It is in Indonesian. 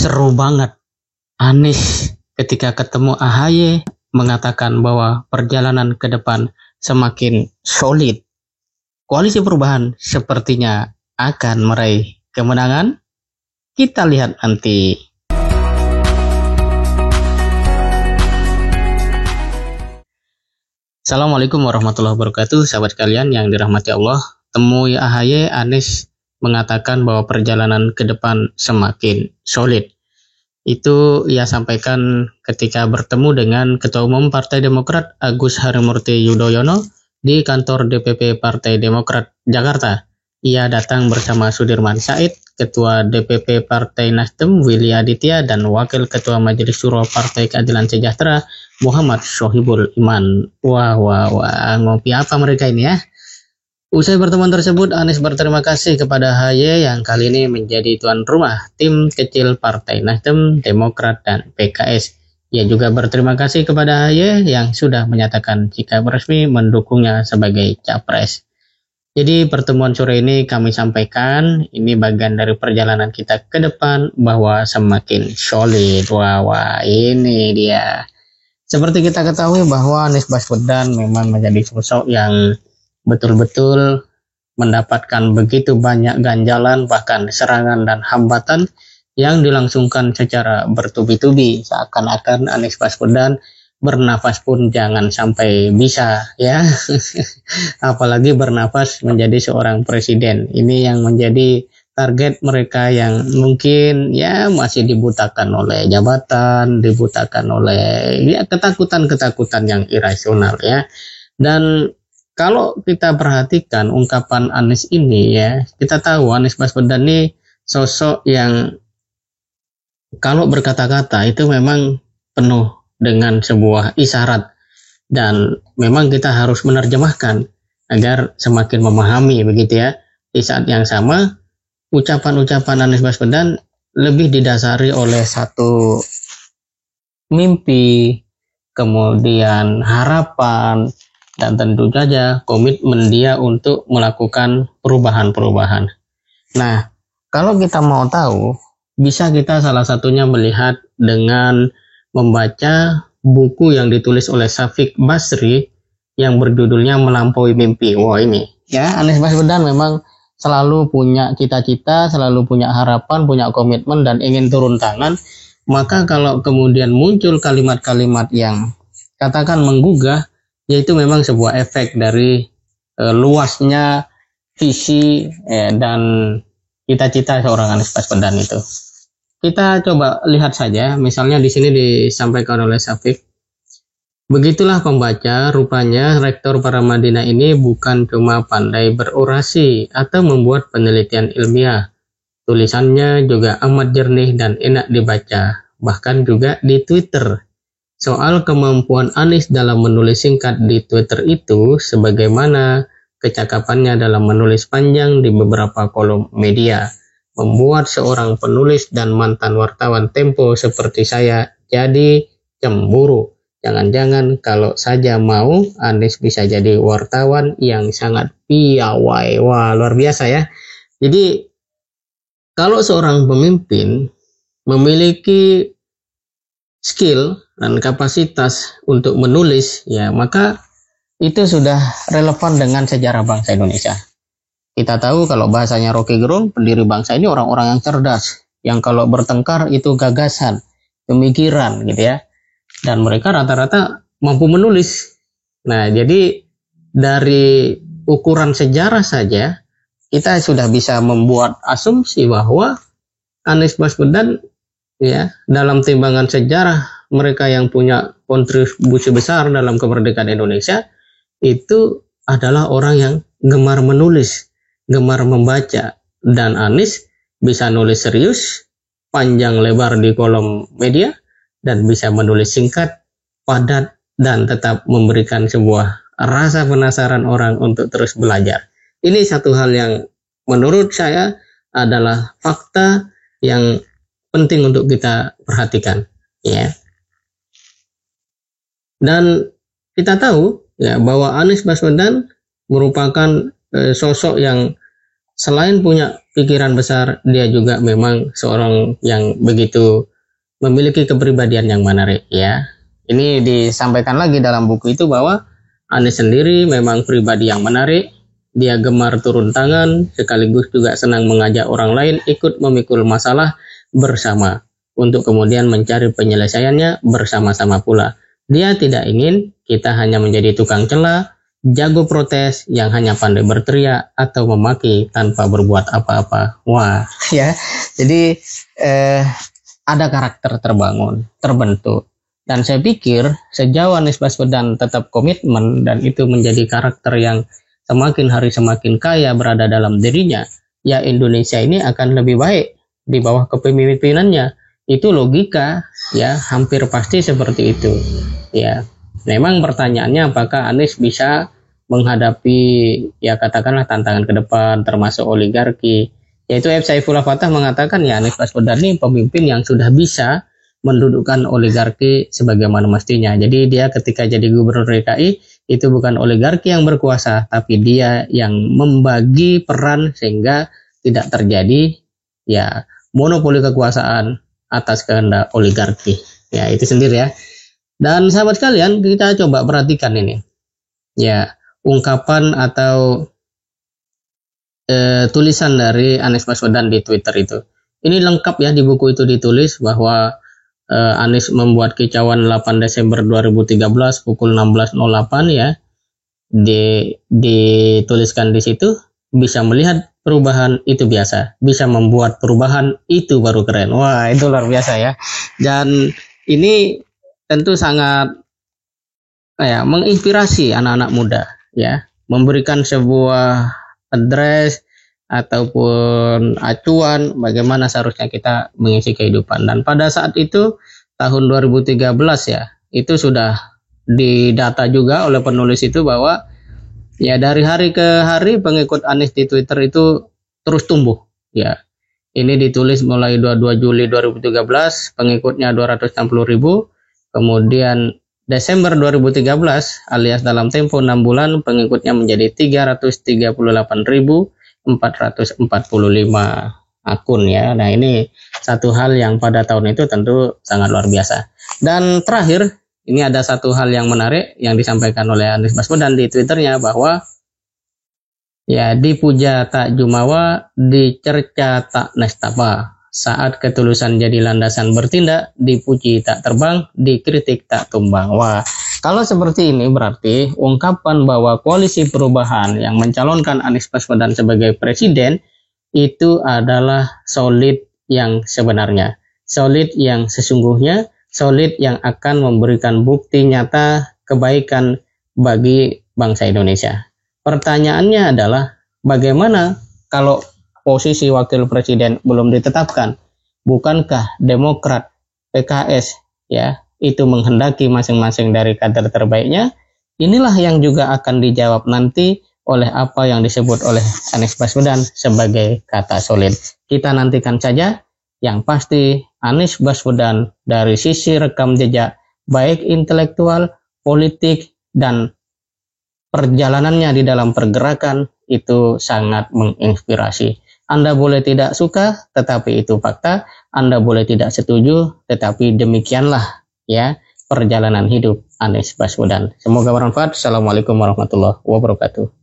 seru banget. Anies ketika ketemu AHY mengatakan bahwa perjalanan ke depan semakin solid. Koalisi Perubahan sepertinya akan meraih kemenangan. Kita lihat nanti. Assalamualaikum warahmatullahi wabarakatuh, sahabat kalian yang dirahmati Allah. Temui AHY, Anies mengatakan bahwa perjalanan ke depan semakin solid. Itu ia sampaikan ketika bertemu dengan Ketua Umum Partai Demokrat Agus Harimurti Yudhoyono di kantor DPP Partai Demokrat Jakarta. Ia datang bersama Sudirman Said, Ketua DPP Partai Nasdem Willy Aditya, dan Wakil Ketua Majelis Syuro Partai Keadilan Sejahtera Muhammad Sohibul Iman. Wah, ngopi apa mereka ini ya? Usai pertemuan tersebut, Anies berterima kasih kepada AHY yang kali ini menjadi tuan rumah tim kecil Partai Nasdem, Demokrat, dan PKS. Ia juga berterima kasih kepada AHY yang sudah menyatakan jika resmi mendukungnya sebagai capres. Jadi pertemuan sore ini kami sampaikan, ini bagian dari perjalanan kita ke depan bahwa semakin solid. Wah, ini dia. Seperti kita ketahui bahwa Anies Baswedan memang menjadi sosok yang betul-betul mendapatkan begitu banyak ganjalan, bahkan serangan dan hambatan yang dilangsungkan secara bertubi-tubi. Seakan-akan Anies Baswedan bernafas pun jangan sampai bisa ya. Apalagi bernafas menjadi seorang presiden. Ini yang menjadi target mereka yang mungkin ya masih dibutakan oleh jabatan, dibutakan oleh ya ketakutan-ketakutan yang irasional ya. Dan kalau kita perhatikan ungkapan Anies ini ya, kita tahu Anies Baswedan ini sosok yang kalau berkata-kata itu memang penuh dengan sebuah isyarat, dan memang kita harus menerjemahkan agar semakin memahami begitu ya. Di saat yang sama, ucapan-ucapan Anies Baswedan lebih didasari oleh satu mimpi, kemudian harapan, dan tentu saja komitmen dia untuk melakukan perubahan-perubahan. Nah, kalau kita mau tahu, bisa kita salah satunya melihat dengan membaca buku yang ditulis oleh Syafiq Basri yang berjudulnya Melampaui Mimpi. Wah, ini ya, Anies Baswedan memang selalu punya cita-cita, selalu punya harapan, punya komitmen, dan ingin turun tangan. Maka kalau kemudian muncul kalimat-kalimat yang katakan menggugah, yaitu memang sebuah efek dari luasnya visi dan cita-cita seorang Anies Baswedan itu. Kita coba lihat saja, misalnya di sini disampaikan oleh Syafiq. Begitulah pembaca, rupanya Rektor Paramadina ini bukan cuma pandai berorasi atau membuat penelitian ilmiah. Tulisannya juga amat jernih dan enak dibaca, bahkan juga di Twitter. Soal kemampuan Anies dalam menulis singkat di Twitter itu, sebagaimana kecakapannya dalam menulis panjang di beberapa kolom media, membuat seorang penulis dan mantan wartawan Tempo seperti saya jadi cemburu. Jangan-jangan kalau saja mau, Anies bisa jadi wartawan yang sangat piawai. Wah, luar biasa ya. Jadi, kalau seorang pemimpin memiliki skill dan kapasitas untuk menulis, ya maka itu sudah relevan dengan sejarah bangsa Indonesia. Kita tahu kalau bahasanya Rocky Gerung, pendiri bangsa ini orang-orang yang cerdas, yang kalau bertengkar itu gagasan, pemikiran gitu ya. Dan mereka rata-rata mampu menulis. Nah, jadi dari ukuran sejarah saja, kita sudah bisa membuat asumsi bahwa Anies Baswedan ya, dalam timbangan sejarah mereka yang punya kontribusi besar dalam kemerdekaan Indonesia itu adalah orang yang gemar menulis, gemar membaca. Dan Anies bisa nulis serius, panjang lebar di kolom media, dan bisa menulis singkat, padat, dan tetap memberikan sebuah rasa penasaran orang untuk terus belajar. Ini satu hal yang menurut saya adalah fakta yang penting untuk kita perhatikan, ya. Dan kita tahu ya bahwa Anies Baswedan merupakan sosok yang selain punya pikiran besar, dia juga memang seorang yang begitu memiliki kepribadian yang menarik ya. Ini disampaikan lagi dalam buku itu bahwa Anies sendiri memang pribadi yang menarik. Dia gemar turun tangan, sekaligus juga senang mengajak orang lain ikut memikul masalah bersama untuk kemudian mencari penyelesaiannya bersama-sama pula. Dia tidak ingin kita hanya menjadi tukang cela, jago protes yang hanya pandai berteriak atau memaki tanpa berbuat apa-apa. Wah, ya. Jadi ada karakter terbentuk. Dan saya pikir sejauh Anies Baswedan tetap komitmen dan itu menjadi karakter yang semakin hari semakin kaya berada dalam dirinya, ya Indonesia ini akan lebih baik di bawah kepemimpinannya. Itu logika, ya hampir pasti seperti itu. Ya, memang pertanyaannya apakah Anies bisa menghadapi ya katakanlah tantangan ke depan termasuk oligarki. Yaitu F. Saifullah Fatah mengatakan ya Anies Baswedan ini pemimpin yang sudah bisa mendudukkan oligarki sebagaimana mestinya. Jadi dia ketika jadi gubernur DKI itu bukan oligarki yang berkuasa, tapi dia yang membagi peran sehingga tidak terjadi ya monopoli kekuasaan atas kehendak oligarki. Ya itu sendiri ya. Dan sahabat sekalian, kita coba perhatikan ini. Ya, ungkapan atau tulisan dari Anies Baswedan di Twitter itu. Ini lengkap ya, di buku itu ditulis bahwa Anies membuat kicauan 8 Desember 2013 pukul 16.08 ya. Dituliskan di situ, bisa melihat perubahan itu biasa, bisa membuat perubahan itu baru keren. Wah, itu luar biasa ya. Dan ini tentu sangat menginspirasi anak-anak muda ya, memberikan sebuah address ataupun acuan bagaimana seharusnya kita mengisi kehidupan. Dan pada saat itu tahun 2013 ya, itu sudah didata juga oleh penulis itu bahwa ya dari hari ke hari pengikut Anies di Twitter itu terus tumbuh ya. Ini ditulis mulai 22 Juli 2013 pengikutnya 260.000, kemudian Desember 2013 alias dalam tempo 6 bulan pengikutnya menjadi 338.445 akun ya. Nah ini satu hal yang pada tahun itu tentu sangat luar biasa. Dan terakhir, ini ada satu hal yang menarik yang disampaikan oleh Anies Baswedan di Twitternya bahwa ya dipuja tak jumawa, dicerca tak nestapa. Saat ketulusan jadi landasan bertindak, dipuji tak terbang, dikritik tak tumbang. Wah, kalau seperti ini berarti ungkapan bahwa koalisi perubahan yang mencalonkan Anies Baswedan sebagai presiden itu adalah solid yang sebenarnya, solid yang sesungguhnya, solid yang akan memberikan bukti nyata kebaikan bagi bangsa Indonesia. Pertanyaannya adalah bagaimana kalau posisi wakil presiden belum ditetapkan? Bukankah Demokrat, PKS ya itu menghendaki masing-masing dari kader terbaiknya? Inilah yang juga akan dijawab nanti oleh apa yang disebut oleh Anies Baswedan sebagai kata solid. Kita nantikan saja. Yang pasti Anies Baswedan dari sisi rekam jejak baik intelektual, politik, dan perjalanannya di dalam pergerakan itu sangat menginspirasi. Anda boleh tidak suka, tetapi itu fakta. Anda boleh tidak setuju, tetapi demikianlah ya perjalanan hidup Anies Baswedan. Semoga bermanfaat. Assalamualaikum warahmatullahi wabarakatuh.